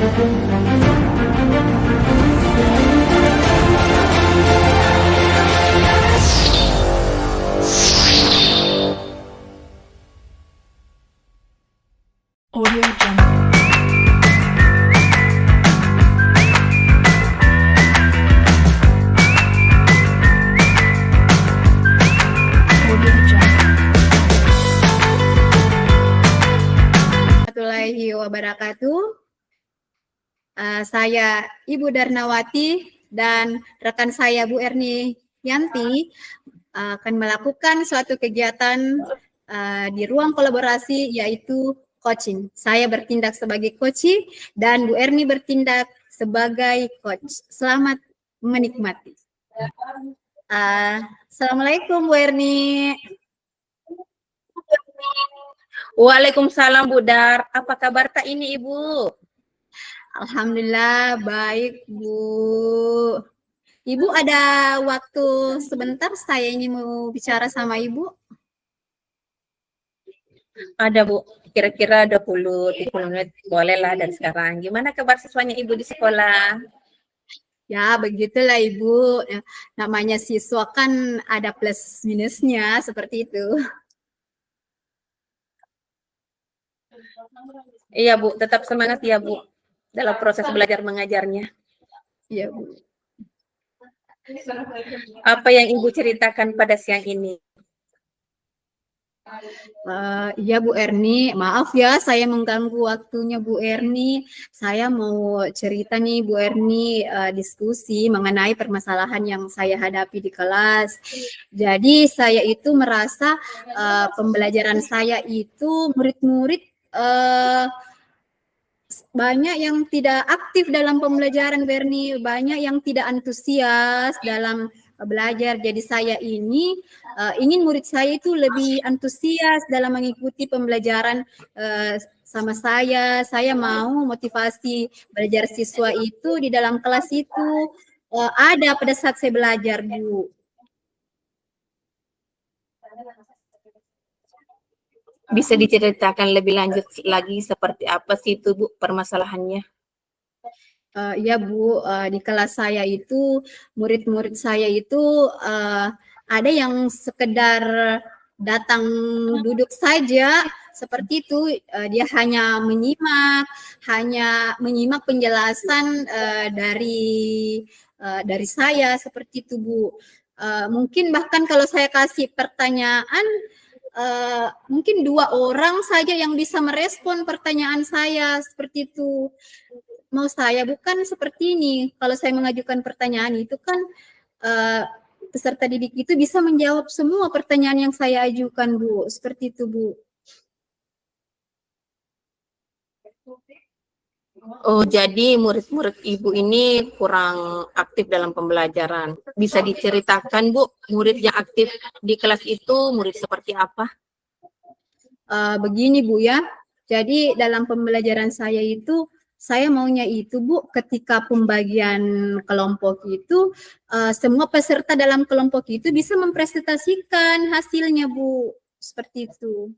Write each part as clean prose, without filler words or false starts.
Audio Jungle. Audio Jungle. Warahmatullahi wabarakatuh. Saya Ibu Darnawati dan rekan saya Bu Erni Yanti akan melakukan suatu kegiatan di ruang kolaborasi yaitu coaching. Saya bertindak sebagai coach dan Bu Erni bertindak sebagai coach. Selamat menikmati. Assalamualaikum Bu Erni. Waalaikumsalam Bu Dar. Apa kabar tak ini Ibu? Alhamdulillah baik Bu. Ibu ada waktu sebentar, saya ini mau bicara sama Ibu. Ada Bu, kira-kira 20-30 menit boleh lah dari sekarang. Gimana kabar siswanya Ibu di sekolah? Ya begitulah Ibu, namanya siswa kan ada plus minusnya seperti itu. Iya Bu, tetap semangat ya Bu dalam proses belajar mengajarnya. Iya Bu. Apa yang Ibu ceritakan pada siang ini? Iya Bu Erni, maaf ya saya mengganggu waktunya Bu Erni. Saya mau cerita nih Bu Erni, diskusi mengenai permasalahan yang saya hadapi di kelas. Jadi saya itu merasa pembelajaran saya itu murid-murid banyak yang tidak aktif dalam pembelajaran Berni, banyak yang tidak antusias dalam belajar. Jadi saya ini ingin murid saya itu lebih antusias dalam mengikuti pembelajaran sama saya. Saya mau motivasi belajar siswa itu di dalam kelas itu ada pada saat saya belajar, Bu. Bisa diceritakan lebih lanjut lagi seperti apa sih itu Bu permasalahannya? Ya Bu, di kelas saya itu murid-murid saya itu ada yang sekedar datang duduk saja seperti itu, dia hanya menyimak penjelasan dari saya seperti itu Bu. Mungkin bahkan kalau saya kasih pertanyaan, mungkin 2 orang saja yang bisa merespon pertanyaan saya seperti itu. Mau saya bukan seperti ini. Kalau saya mengajukan pertanyaan itu kan peserta didik itu bisa menjawab semua pertanyaan yang saya ajukan, Bu. Seperti itu, Bu. Oh, jadi murid-murid Ibu ini kurang aktif dalam pembelajaran. Bisa diceritakan Bu, murid yang aktif di kelas itu murid seperti apa? Begini, Bu ya. Jadi dalam pembelajaran saya itu saya maunya itu Bu, ketika pembagian kelompok itu semua peserta dalam kelompok itu bisa mempresentasikan hasilnya Bu, seperti itu.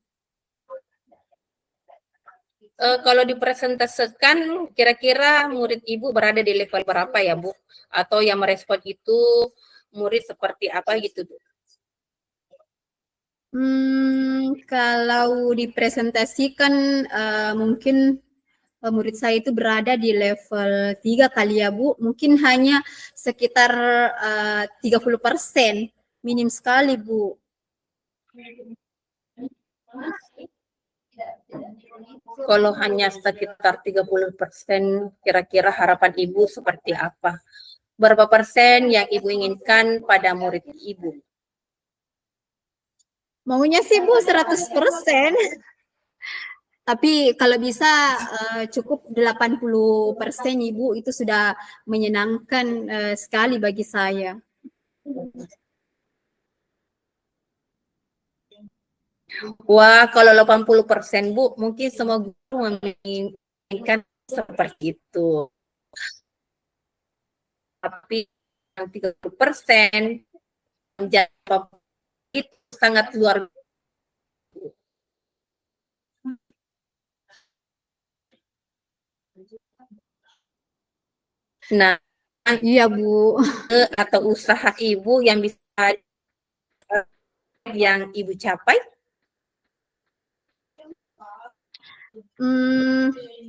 Kalau dipresentasikan, kira-kira murid Ibu berada di level berapa ya Bu? Atau yang merespon itu murid seperti apa gitu Bu? Kalau dipresentasikan mungkin murid saya itu berada di level 3 kali ya Bu, mungkin hanya sekitar 30%, minim sekali Bu. Kalau hanya sekitar 30%, kira-kira harapan Ibu seperti apa? Berapa persen yang Ibu inginkan pada murid Ibu? Maunya sih Bu 100%. Tapi kalau bisa cukup 80% Ibu, itu sudah menyenangkan sekali bagi saya. Wah, kalau 80% Bu, mungkin semua guru menginginkan seperti itu. Tapi yang 30% menjadi itu sangat luar biasa. Nah, Iya, Bu. atau usaha Ibu yang bisa yang Ibu capai?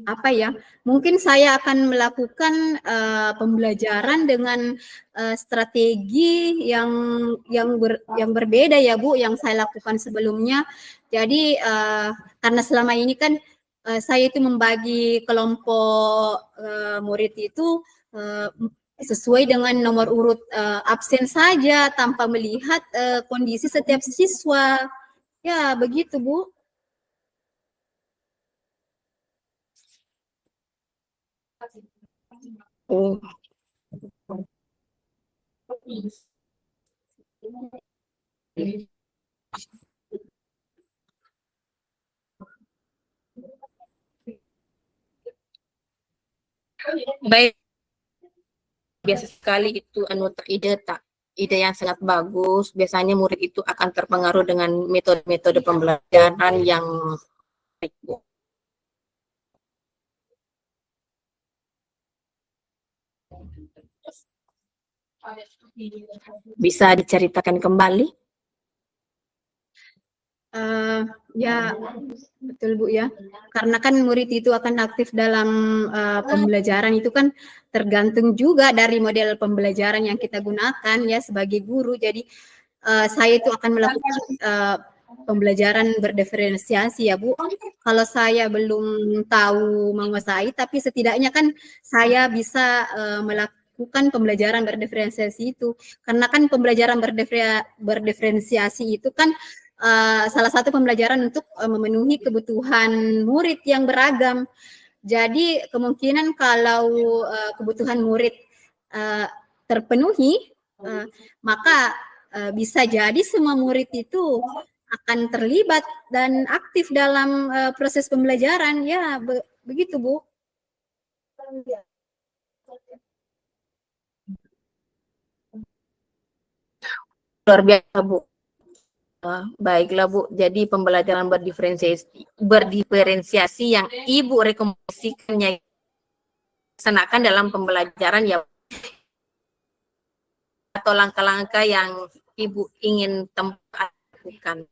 Apa ya? Mungkin saya akan melakukan pembelajaran dengan strategi yang berbeda ya, Bu, yang saya lakukan sebelumnya. Jadi karena selama ini kan saya itu membagi kelompok murid itu uh, sesuai dengan nomor urut absen saja tanpa melihat kondisi setiap siswa. Ya, begitu, Bu. Oh. Baik, biasa sekali itu ide yang sangat bagus. Biasanya murid itu akan terpengaruh dengan metode-metode pembelajaran yang baik, Bu. Bisa diceritakan kembali? Ya, betul Bu ya. Karena kan murid itu akan aktif dalam pembelajaran itu kan tergantung juga dari model pembelajaran yang kita gunakan ya sebagai guru. Jadi saya itu akan melakukan pembelajaran berdiferensiasi ya Bu. Kalau saya belum tahu menguasai, tapi setidaknya kan saya bisa melakukan pembelajaran berdiferensiasi itu. Karena kan pembelajaran berdiferensiasi itu kan salah satu pembelajaran untuk memenuhi kebutuhan murid yang beragam. Jadi kemungkinan kalau kebutuhan murid terpenuhi, maka bisa jadi semua murid itu akan terlibat dan aktif dalam proses pembelajaran. Ya, begitu Bu. Luar biasa, Bu. Baiklah Bu, jadi pembelajaran berdiferensiasi yang Ibu rekomendasikannya laksanakan dalam pembelajaran ya, atau langkah-langkah yang Ibu ingin tempat lakukan.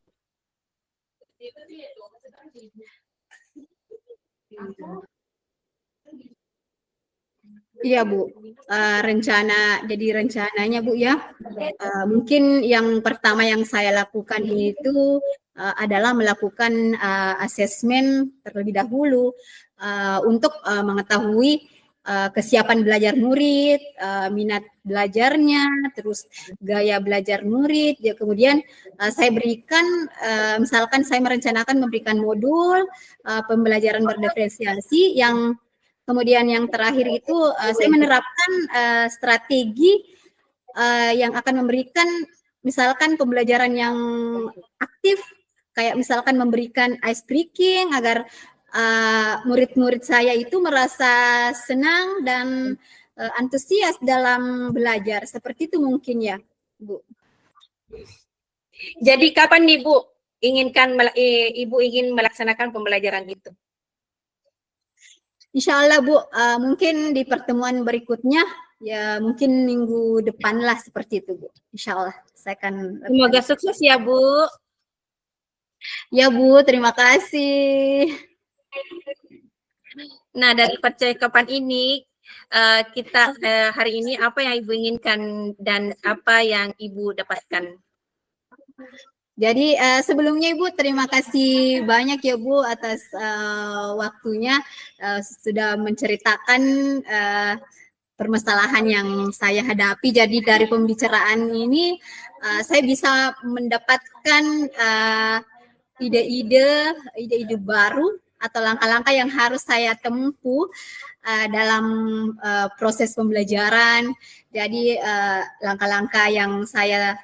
Iya Bu, rencananya Bu ya, mungkin yang pertama yang saya lakukan itu adalah melakukan asesmen terlebih dahulu untuk mengetahui kesiapan belajar murid, minat belajarnya, terus gaya belajar murid. Ya, kemudian saya berikan, misalkan saya merencanakan memberikan modul pembelajaran berdiferensiasi yang kemudian yang terakhir itu saya menerapkan strategi yang akan memberikan misalkan pembelajaran yang aktif, kayak misalkan memberikan ice breaking agar murid-murid saya itu merasa senang dan antusias dalam belajar. Seperti itu mungkin ya, Bu. Jadi kapan nih Bu Ibu ingin melaksanakan pembelajaran itu? Insya Allah Bu, mungkin di pertemuan berikutnya, ya mungkin minggu depan lah seperti itu Bu. Insya Allah saya akan. Semoga sukses ya Bu. Ya Bu, terima kasih. Nah, dari percakapan ini kita hari ini apa yang Ibu inginkan dan apa yang Ibu dapatkan? Jadi sebelumnya Ibu terima kasih banyak ya Bu atas waktunya sudah menceritakan permasalahan yang saya hadapi. Jadi dari pembicaraan ini saya bisa mendapatkan ide-ide baru atau langkah-langkah yang harus saya tempuh dalam proses pembelajaran. Jadi langkah-langkah yang saya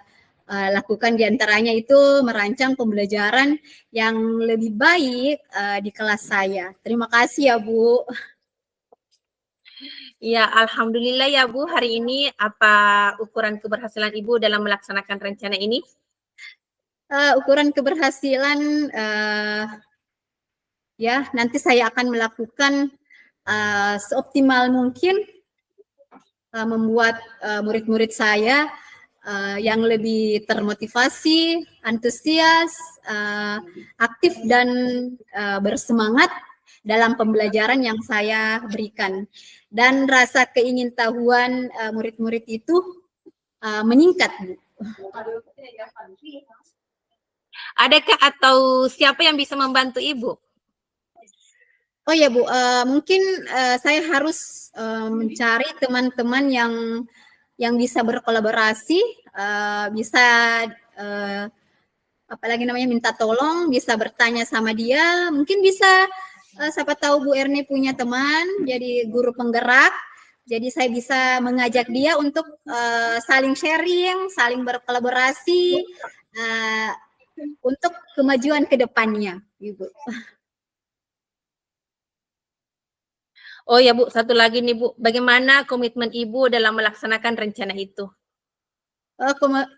lakukan diantaranya itu merancang pembelajaran yang lebih baik di kelas saya. Terima kasih ya Bu. Ya, alhamdulillah ya Bu, hari ini apa ukuran keberhasilan Ibu dalam melaksanakan rencana ini? Ukuran keberhasilan ya nanti saya akan melakukan seoptimal mungkin membuat murid-murid saya yang lebih termotivasi, antusias, aktif dan bersemangat dalam pembelajaran yang saya berikan. Dan rasa keingintahuan murid-murid itu meningkat, Bu. Adakah atau siapa yang bisa membantu Ibu? Oh ya Bu, mungkin saya harus mencari teman-teman yang bisa berkolaborasi, bisa apalagi namanya minta tolong, bisa bertanya sama dia, mungkin bisa siapa tahu Bu Erni punya teman jadi guru penggerak, jadi saya bisa mengajak dia untuk saling sharing, saling berkolaborasi untuk kemajuan ke depannya, Ibu. Oh ya Bu, satu lagi nih Bu, bagaimana komitmen Ibu dalam melaksanakan rencana itu?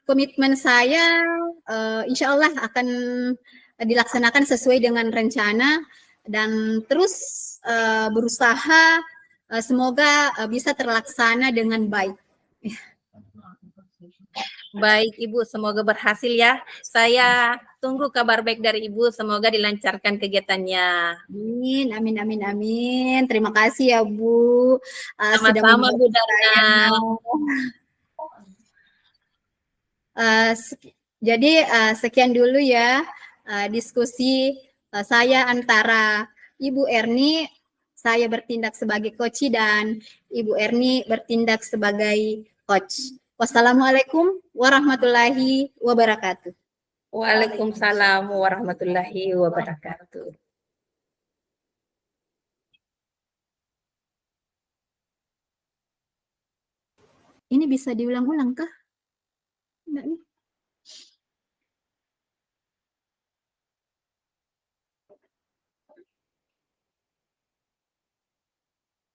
Komitmen saya insya Allah akan dilaksanakan sesuai dengan rencana dan terus berusaha semoga bisa terlaksana dengan baik. Baik Ibu, semoga berhasil ya. Saya tunggu kabar baik dari Ibu, semoga dilancarkan kegiatannya. Amin, amin, amin, amin. Terima kasih ya Bu. Sudah Sama-sama Bu membantu Dana. saya. Jadi sekian dulu ya diskusi saya antara Ibu Erni, saya bertindak sebagai coach dan Ibu Erni bertindak sebagai coach. Wassalamualaikum warahmatullahi wabarakatuh. Waalaikumsalam warahmatullahi wabarakatuh. Ini bisa diulang-ulang kah? Enggak nih.